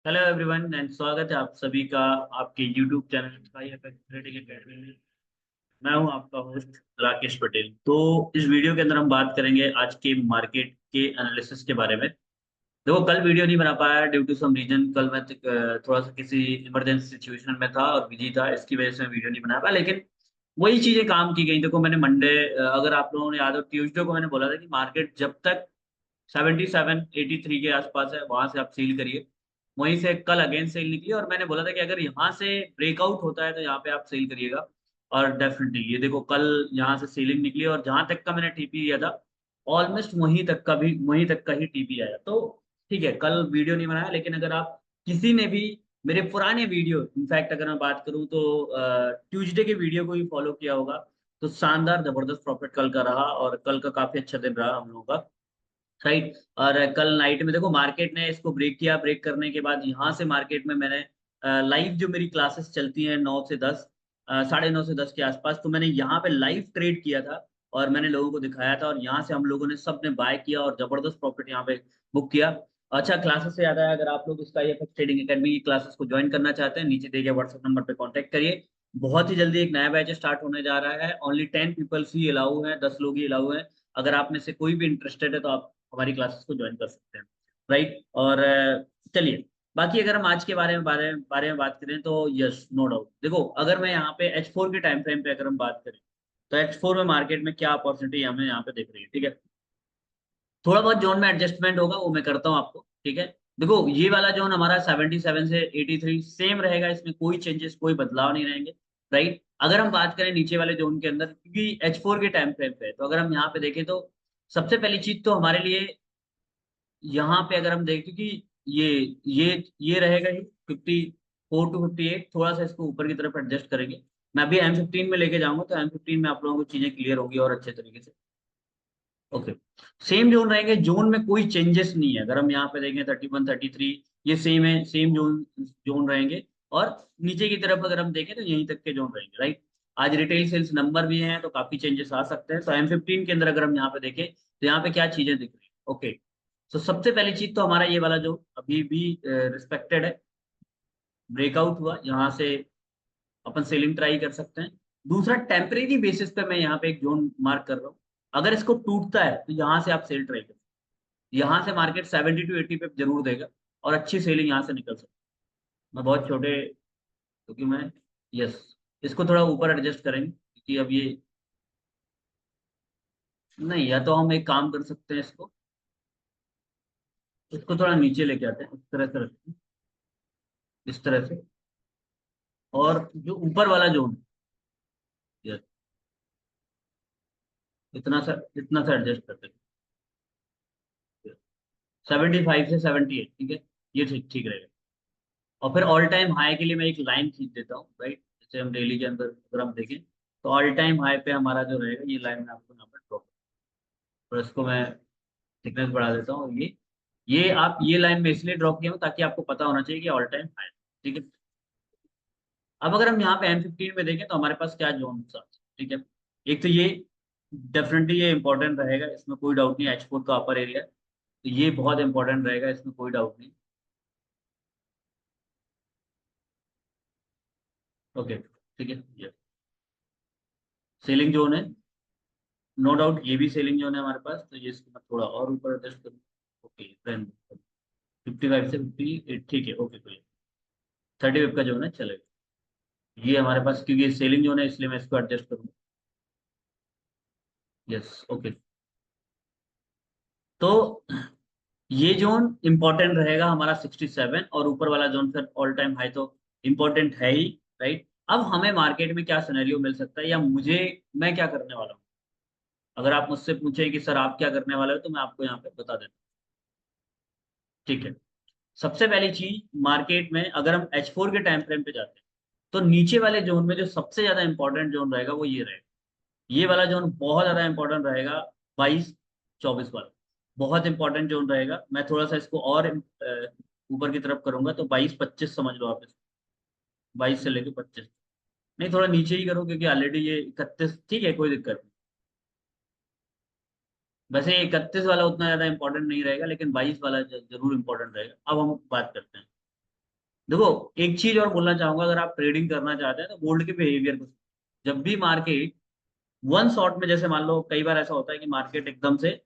Hello everyone and स्वागत है आप सभी का आपके YouTube channel Sky FX trading academy में। मैं हूं आपका होस्ट राकेश पटेल। तो इस वीडियो के अंदर हम बात करेंगे आज के मार्केट के एनालिसिस के बारे में। देखो, कल वीडियो नहीं बना पाया ड्यू टू सम रीजन। कल मैं थोड़ा सा किसी इमरजेंसी सिचुएशन में था और बिजी था, इसकी वजह से मैं वीडियो नहीं बना पाया। लेकिन वही चीजें काम की गई। देखो, मैंने मंडे, अगर आप लोगों ने याद हो, ट्यूसडे को मैंने बोला था कि मार्केट जब तक 7783 के आसपास है वहां से आप सील करिए। वहीं से कल अगेन सेल निकली और मैंने बोला था कि अगर यहाँ से ब्रेकआउट होता है तो यहाँ पे आप सेल करिएगा। और डेफिनेटली ये देखो, कल यहाँ से सेलिंग निकली और जहां तक का मैंने टीपी लिया था ऑलमोस्ट वहीं तक का ही टीपी आया। तो ठीक है, कल वीडियो नहीं बनाया, लेकिन अगर आप किसी ने भी मेरे पुराने वीडियो, इनफैक्ट अगर मैं बात करूं तो ट्यूसडे के वीडियो को भी फॉलो किया होगा, तो शानदार जबरदस्त प्रॉफिट कल का रहा और कल का काफी अच्छा दिन रहा हम लोगों का। राइट। और कल नाइट में देखो, मार्केट ने इसको ब्रेक किया। ब्रेक करने के बाद यहाँ से मार्केट में मैंने लाइव जो मेरी क्लासेस चलती हैं 9 से 10, 9:30 से 10 के आसपास, तो मैंने यहाँ पे लाइव ट्रेड किया था और मैंने लोगों को दिखाया था। और यहाँ से हम लोगों ने सबने बाय किया और जबरदस्त प्रॉफिट यहाँ पे बुक किया। अच्छा, क्लासेस से याद आया, अगर आप लोग इसका ये ट्रेडिंग एकेडमी की क्लासेस को ज्वाइन करना चाहते हैं, नीचे दिए गए व्हाट्सएप नंबर पे कांटेक्ट करिए। बहुत ही जल्दी एक नया बैच स्टार्ट होने जा रहा है। ओनली 10 पीपल्स ही अलाउ हैं, 10 लोग ही अलाउ हैं। अगर आप में से कोई भी इंटरेस्टेड है तो आप हमारी क्लासेस को ज्वाइन कर सकते हैं। राइट। और चलिए, बाकी अगर हम आज के बारे में बात करें तो यस, नो डाउट। देखो, अगर मैं यहाँ पे H4 के टाइम फ्रेम पे अगर हम बात करें तो H4 में मार्केट में क्या अपॉर्चुनिटी हमें यहाँ पे दिख रही है, ठीक है। थोड़ा बहुत जोन में एडजस्टमेंट होगा, वो मैं करता हूँ आपको, ठीक है। देखो, ये वाला जोन हमारा 77 से 83 सेम रहेगा, इसमें कोई चेंजेस, कोई बदलाव नहीं रहेंगे। राइट। अगर हम बात करें नीचे वाले जोन के अंदर, क्योंकि H4 के टाइम फ्रेम पे है, तो अगर हम यहाँ पे देखें तो सबसे पहली चीज तो हमारे लिए यहाँ पे अगर हम देखें कि ये ये रहेगा ही 54 to 58। थोड़ा सा इसको ऊपर की तरफ एडजस्ट करेंगे। मैं अभी M15 में लेके जाऊंगा तो M15 में आप लोगों को चीजें क्लियर होगी और अच्छे तरीके से। ओके। सेम जोन रहेंगे, जोन में कोई चेंजेस नहीं है। अगर हम यहाँ पे देखें 31 33, ये सेम है, सेम जोन जोन रहेंगे। और नीचे की तरफ अगर हम देखें तो यहीं तक के जोन रहेंगे। राइट। आज रिटेल सेल्स नंबर भी हैं तो काफी चेंजेस आ सकते हैं। तो M15 के अंदर अगर हम यहाँ पे देखें तो यहाँ पे क्या चीजें दिख रही है। ओके। तो सबसे पहली चीज तो हमारा ये वाला जो अभी भी रिस्पेक्टेड है, ब्रेकआउट हुआ यहाँ से, अपन सेलिंग ट्राई कर सकते हैं। दूसरा, टेम्परेरी बेसिस पे मैं यहाँ पे एक जोन मार्क कर रहा हूँ। अगर इसको टूटता है तो यहाँ से आप सेल ट्राई कर, यहाँ से मार्केट 70 to 80 पे जरूर देगा और अच्छी सेलिंग यहाँ से निकल सकती है। मैं बहुत छोटे, क्योंकि मैं, यस, इसको थोड़ा ऊपर एडजस्ट करेंगे क्योंकि अब ये नहीं, या तो हम एक काम कर सकते हैं, इसको थोड़ा नीचे लेके आते हैं, इस तरह से रखते हैं, इस तरह से। और जो ऊपर वाला जोन, यस, इतना सा एडजस्ट करते हैं। 75 से 78, ठीक है, ये ठीक ठीक रहेगा। और फिर ऑल टाइम हाई के लिए मैं एक लाइन खींच देता हूँ। राइट। जैसे हम डेली के अंदर अगर हम देखें तो ऑल टाइम हाई पे हमारा जो रहेगा, ये लाइन में आपको यहाँ पर ड्रॉप, और इसको मैं थिकनेस बढ़ा देता हूँ। ये आप ये लाइन में इसलिए ड्रॉप किया हूँ ताकि आपको पता होना चाहिए कि ऑल टाइम हाई, ठीक है। अब अगर हम यहाँ पे M15 में देखें तो हमारे पास क्या जोन, ठीक है। एक तो ये डेफिनेटली ये इंपॉर्टेंट रहेगा, इसमें कोई डाउट नहीं। H4 का अपर एरिया, तो ये बहुत इंपॉर्टेंट रहेगा, इसमें कोई डाउट नहीं। ओके, ठीक है। ये सेलिंग जोन है, नो डाउट, ये भी सेलिंग जोन है हमारे पास। तो ये इसको मैं थोड़ा और ऊपर एडजस्ट करूँ। ओके, 55 से 58, ठीक है। ओके, तो ये 30 वेब का जोन है, चलेगा। ये हमारे पास, क्योंकि ये सेलिंग जोन है इसलिए मैं इसको एडजस्ट करूँगा। Yes, okay. तो ये जोन इंपॉर्टेंट रहेगा हमारा 67, और ऊपर वाला जोन फिर ऑल टाइम हाई तो इंपॉर्टेंट है ही। राइट। अब हमें मार्केट में क्या सिनेरियो मिल सकता है, या मुझे, मैं क्या करने वाला हूँ, अगर आप मुझसे पूछें कि सर आप क्या करने वाले हो, तो मैं आपको यहाँ पे बता देता हूँ। ठीक है। सबसे पहली चीज, मार्केट में अगर हम H4 के टाइम फ्रेम पे जाते हैं तो नीचे वाले जोन में जो सबसे ज्यादा इंपॉर्टेंट जोन रहेगा वो ये रहेगा। ये वाला जोन बहुत ज्यादा इंपॉर्टेंट रहेगा, 22 24 वाला। बहुत इंपॉर्टेंट जोन रहेगा। मैं थोड़ा सा इसको और ऊपर की तरफ करूंगा तो 22 25 समझ लो आप इसको। 22 से लेके 25, नहीं, थोड़ा नीचे ही करो क्योंकि ऑलरेडी ये 31, ठीक है, कोई दिक्कत नहीं। वैसे 31 वाला उतना ज्यादा इंपॉर्टेंट नहीं रहेगा, लेकिन 22 वाला जरूर इंपॉर्टेंट रहेगा। अब हम बात करते हैं। देखो एक चीज और बोलना चाहूंगा, अगर आप ट्रेडिंग करना चाहते हैं तो गोल्ड के बिहेवियर को, जब भी मार्केट वन शॉट में, जैसे मान लो कई बार ऐसा होता है कि मार्केट एकदम से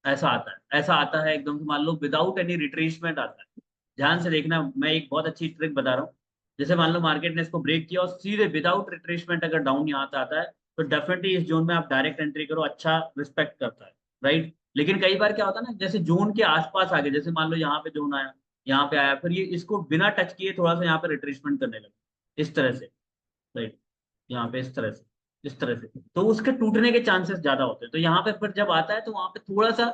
ऐसा आता है एकदम से, मान लो विदाउट एनी रिट्रेसमेंट आता है। ध्यान से देखना, मैं एक बहुत अच्छी ट्रिक बता रहा हूँ। जैसे मान लो मार्केट ने इसको ब्रेक किया और सीधे विदाउट रिट्रेसमेंट अगर डाउन यहाँ पे आता है, तो डेफिनेटली इस जोन में आप डायरेक्ट एंट्री करो, अच्छा रिस्पेक्ट करता है, राइट। लेकिन कई बार क्या होता है ना, जैसे जोन के आसपास आ गए, जैसे मान लो यहाँ पे जोन आया, यहाँ पे आया, फिर ये इसको बिना टच किए थोड़ा सा यहाँ पे रिट्रेसमेंट करने लगे इस तरह से, राइट। यहाँ पे इस तरह से, तो उसके टूटने के चांसेस ज्यादा होते हैं। तो यहाँ पे फिर जब आता है तो वहां पे थोड़ा सा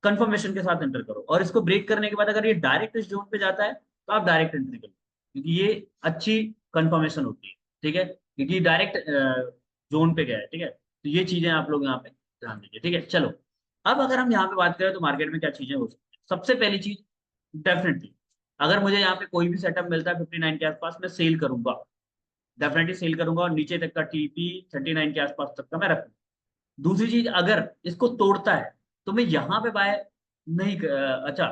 कंफर्मेशन के साथ एंटर करो, और इसको ब्रेक करने के बाद अगर ये डायरेक्ट इस जोन पे जाता है तो आप डायरेक्ट एंट्री करो, क्योंकि ये अच्छी कंफर्मेशन होती है, ठीक है, क्योंकि डायरेक्ट जोन पे गया है, ठीक है। तो ये चीजें आप लोग यहाँ पे ध्यान दीजिए, ठीक है। चलो, अब अगर हम यहाँ पे बात करें तो मार्केट में क्या चीजें हो सकती है। सबसे पहली चीज, डेफिनेटली अगर मुझे यहाँ पे कोई भी सेटअप मिलता है 59 के आसपास, मैं सेल करूंगा, डेफिनेटली सेल करूंगा, और नीचे तक का टीपी 39 के आसपास तक का मैं रखूंगा। दूसरी चीज, अगर इसको तोड़ता है तो मैं यहाँ पे बाय नहीं अच्छा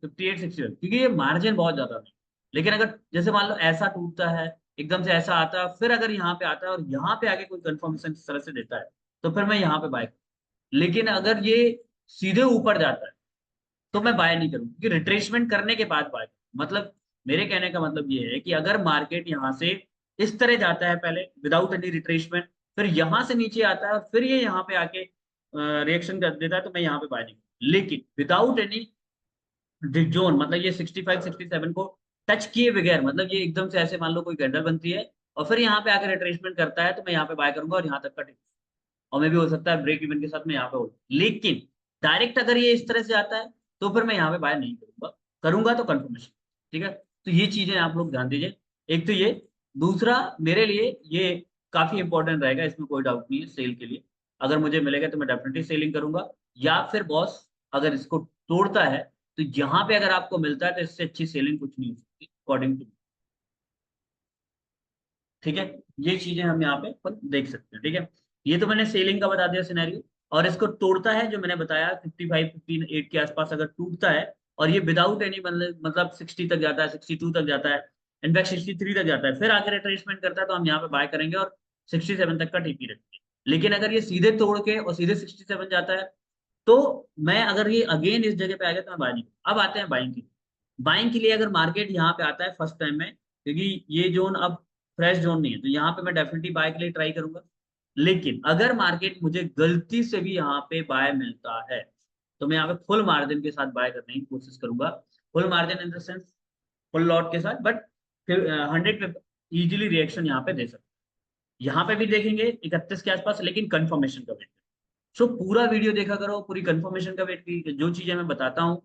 58-61, क्योंकि ये मार्जिन बहुत ज्यादा नहीं। लेकिन अगर जैसे मान लो ऐसा टूटता है, एकदम से ऐसा आता है, फिर अगर यहाँ पे आता है और यहाँ पे आके कोई कंफर्मेशन इस तरह से देता है, तो फिर मैं यहाँ पे बाय। लेकिन अगर ये सीधे ऊपर जाता है तो मैं बाय नहीं करूँ, क्योंकि रिट्रेसमेंट करने के बाद बाय। मतलब मेरे कहने का मतलब ये है कि अगर मार्केट यहाँ से इस तरह जाता है पहले विदाउट एनी रिट्रेसमेंट, फिर यहाँ से नीचे आता है और फिर ये यहाँ पे आके रिएक्शन कर देता है, तो मैं यहाँ पे बाय नहीं करूँ। लेकिन विदाउट एनी जोन, मतलब ये 65-67 को टच किए बगैर, मतलब ये एकदम से ऐसे मान लो कोई कैंडल बनती है और फिर यहाँ पे आकर रिट्रेसमेंट करता है, तो मैं यहाँ पे बाय करूंगा और यहाँ तक का, और मे भी हो सकता है ब्रेक इवन के साथ में यहाँ पे हो। लेकिन डायरेक्ट अगर ये इस तरह से आता है तो फिर मैं यहाँ पे बाय नहीं करूंगा, करूंगा तो कंफर्मेशन, ठीक है। तो ये चीजें आप लोग ध्यान दीजिए। एक तो ये, दूसरा मेरे लिए ये काफी इंपॉर्टेंट रहेगा, इसमें कोई डाउट नहीं है, सेल के लिए अगर मुझे मिलेगा तो मैं डेफिनेटली सेलिंग करूंगा। या फिर बॉस अगर इसको तोड़ता है, तो यहाँ पे अगर आपको मिलता है तो इससे अच्छी सेलिंग कुछ नहीं हो सकती अकॉर्डिंग टू, ठीक है। ये चीजें हम यहाँ पे पर देख सकते हैं, ठीक है। ये तो मैंने सेलिंग का बता दिया सिनेरियो। और इसको तोड़ता है, जो मैंने बताया 55-58 के आसपास अगर टूटता है, और ये विदाउट एनी मतलब 60 तक जाता है, 62 तक जाता है, इनफैक्ट 63 तक जाता है, फिर आगे रिट्रेसमेंट करता है, तो हम यहाँ पे बाय करेंगे और 67 तक का टीपी रखेंगे। लेकिन अगर ये सीधे तोड़ के और सीधे 67 जाता है, तो मैं अगर ये अगेन इस जगह पे आ गया तो मैं बाय नहीं करूंगा। अब आते हैं बाइंग की। बाइंग के लिए अगर मार्केट यहाँ पे आता है फर्स्ट टाइम में, क्योंकि ये जोन अब फ्रेश जोन नहीं है, तो यहाँ पे मैं डेफिनेटली बाय के लिए ट्राई करूंगा। लेकिन अगर मार्केट मुझे गलती से भी यहाँ पे बाय मिलता है, तो मैं यहाँ पे फुल मार्जिन के साथ बाय करने की कोशिश करूंगा। Full margin in the sense full lot के साथ, बट फिर 100 पे इजीली रिएक्शन यहाँ पे दे सकते हैं। यहाँ पे भी देखेंगे 31 के आसपास, लेकिन कंफर्मेशन का वेट। सो पूरा वीडियो देखा करो, पूरी कंफर्मेशन का वेट की, जो चीजें मैं बताता हूँ।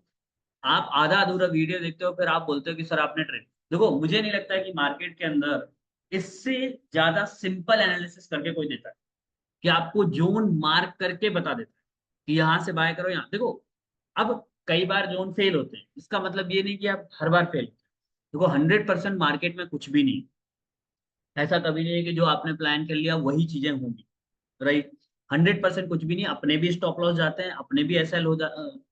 आप आधा अधूरा वीडियो देखते हो, फिर आप बोलते हो कि सर आपने ट्रेड, देखो मुझे नहीं लगता है कि मार्केट के अंदर इससे ज्यादा सिंपल एनालिसिस करके कोई देता है, कि आपको जोन मार्क करके बता देता है कि यहाँ से बाय करो, यहाँ देखो। अब कई बार जोन फेल होते हैं, इसका मतलब ये नहीं कि आप हर बार फेल। देखो 100% मार्केट में कुछ भी नहीं, ऐसा कभी नहीं है कि जो आपने प्लान कर लिया वही चीजें होंगी, राइट। 100% कुछ भी नहीं, अपने भी स्टॉप लॉस जाते हैं, अपने भी एसएल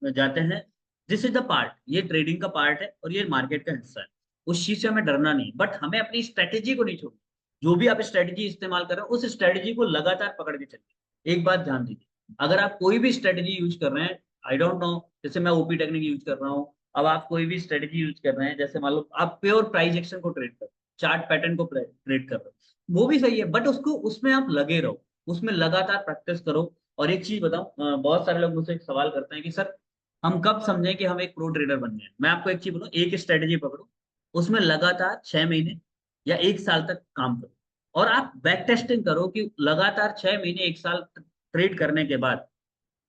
जाते हैं। दिस इज द पार्ट, ये ट्रेडिंग का पार्ट है और ये मार्केट का हिस्सा है। उस चीज से हमें डरना नहीं, बट हमें अपनी स्ट्रेटेजी को नहीं छोड़ना। जो भी आप स्ट्रेटेजी इस्तेमाल कर रहे हो, उस स्ट्रेटेजी को लगातार पकड़ के चलिए। एक बात ध्यान दीजिए, अगर आप कोई भी स्ट्रेटेजी यूज कर रहे हैं, आई डोंट नो, जैसे मैं ओपी टेक्निक यूज कर रहा हूँ, अब आप कोई भी स्ट्रेटेजी यूज कर रहे हैं, जैसे मान लो आप प्योर प्राइस एक्शन को ट्रेड कर, चार्ट पैटर्न को ट्रेड कर रहे हो, वो भी सही है, बट उसको उसमें आप लगे रहो, उसमें लगातार प्रैक्टिस करो। और एक चीज बताऊं, बहुत सारे लोग मुझसे एक सवाल करते हैं कि सर हम कब समझें कि हम एक प्रो ट्रेडर बन गए। मैं आपको एक चीज बोलूं, एक स्ट्रेटेजी पकड़ो, उसमें लगातार 6 महीने या एक साल तक काम करो, और आप बैक टेस्टिंग करो कि लगातार 6 महीने एक साल ट्रेड करने के बाद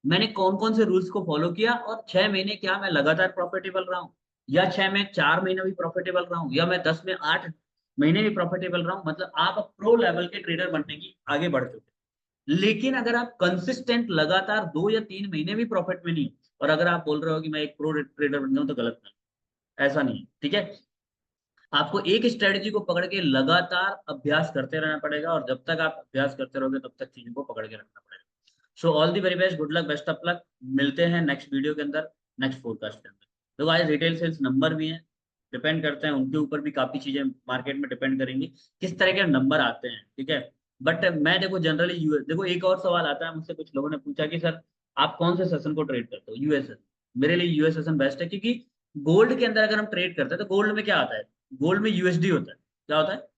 मैंने कौन कौन से रूल्स को फॉलो किया, और 6 महीने क्या मैं लगातार प्रॉफिटेबल रहा हूँ, या 6 में 4 महीने भी प्रॉफिटेबल रहा हूँ, या मैं 10 में 8 महीने भी प्रॉफिटेबल रहा हूँ। मतलब आप प्रो लेवल के ट्रेडर बनने की आगे बढ़ चुके हैं। लेकिन अगर आप कंसिस्टेंट लगातार 2 या 3 महीने भी प्रॉफिट में नहीं हो, और अगर आप बोल रहे हो कि मैं एक प्रो ट्रेडर बन जाऊं, तो गलत नहीं, ऐसा नहीं है, ठीक है। आपको एक स्ट्रेटेजी को पकड़ के लगातार अभ्यास करते रहना पड़ेगा, और जब तक आप अभ्यास करते रहोगे तब तक चीजों को पकड़ के रखना पड़ेगा। So all the very best, good luck, best of luck. मिलते हैं नेक्स्ट वीडियो के अंदर, नेक्स्ट फोरकास्ट के अंदर। तो आज रिटेल सेल्स नंबर भी हैं, डिपेंड करते हैं, उनके ऊपर भी काफी चीजें मार्केट में डिपेंड करेंगी किस तरह के नंबर आते हैं, ठीक है। बट मैं देखो जनरली यूएस, देखो एक और सवाल आता है मुझसे, कुछ लोगों ने पूछा कि सर आप कौन से सेशन को ट्रेड करते हो, यूएस सेशन। मेरे लिए यूएस सेशन बेस्ट है, क्योंकि गोल्ड के अंदर अगर हम ट्रेड करते हैं तो गोल्ड में क्या आता है, गोल्ड में यूएसडी होता है। क्या होता है,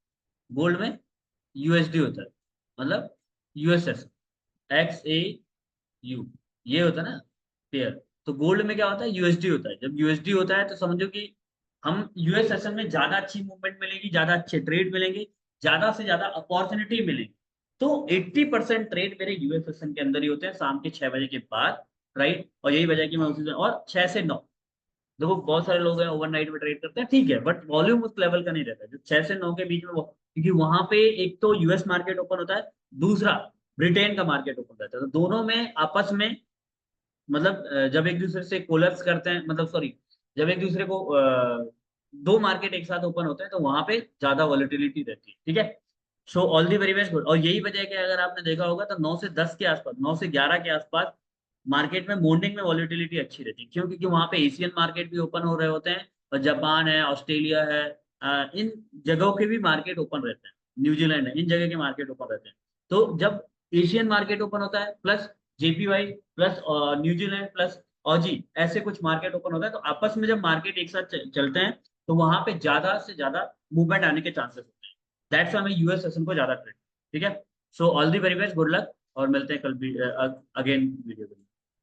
गोल्ड में यूएसडी होता है, मतलब यूएसएस, XAU, ये होता है ना पेयर। तो गोल्ड में क्या होता है, यूएसडी होता है। जब यूएसडी होता है तो समझो कि हम यूएस सेशन में ज्यादा अच्छी मूवमेंट मिलेगी, ज्यादा अच्छे ट्रेड मिलेंगे, ज्यादा से ज्यादा अपॉर्चुनिटी मिलेगी। तो 80% ट्रेड मेरे यूएस सेशन के अंदर ही होते हैं, शाम के 6 बजे के बाद, राइट। और यही वजह है कि मैं उसी से, और 6 से 9, देखो बहुत सारे लोग हैं ओवरनाइट में ट्रेड करते हैं, ठीक है, बट वॉल्यूम उस लेवल का नहीं रहता जो 6 से 9 के बीच में वो, क्योंकि वहां पे एक तो यूएस मार्केट ओपन होता है, दूसरा ब्रिटेन का मार्केट ओपन रहता है, तो दोनों में आपस में, मतलब जब एक दूसरे से कोलैप्स करते हैं, मतलब सॉरी, जब एक दूसरे को दो मार्केट एक साथ ओपन होते हैं तो वहां पे ज्यादा वॉलेटिलिटी रहती है, ठीक है। So all the very best good. और यही वजह है कि अगर आपने देखा होगा तो 9 से 10 के आसपास, 9 से 11 के आसपास मार्केट में मॉर्निंग में वॉलेटिलिटी अच्छी रहती है। क्यों? क्योंकि वहां पे एशियन मार्केट भी ओपन हो रहे होते हैं, और जापान है, ऑस्ट्रेलिया है, इन जगहों के भी मार्केट ओपन रहते हैं, न्यूजीलैंड है, इन जगह के मार्केट ओपन रहते हैं। तो जब एशियन मार्केट ओपन होता है plus JPY plus New Zealand plus Aussie, ऐसे कुछ मार्केट ओपन होता है, तो आपस में जब मार्केट एक साथ चलते हैं तो वहां पे ज्यादा से ज्यादा मूवमेंट आने के चांसेस होते हैं। दैट्स वाई मैं यूएस सेशन को ज्यादा ट्रेड, ठीक है। So all the very best, good luck, और मिलते हैं कल भी अगेन वीडियो।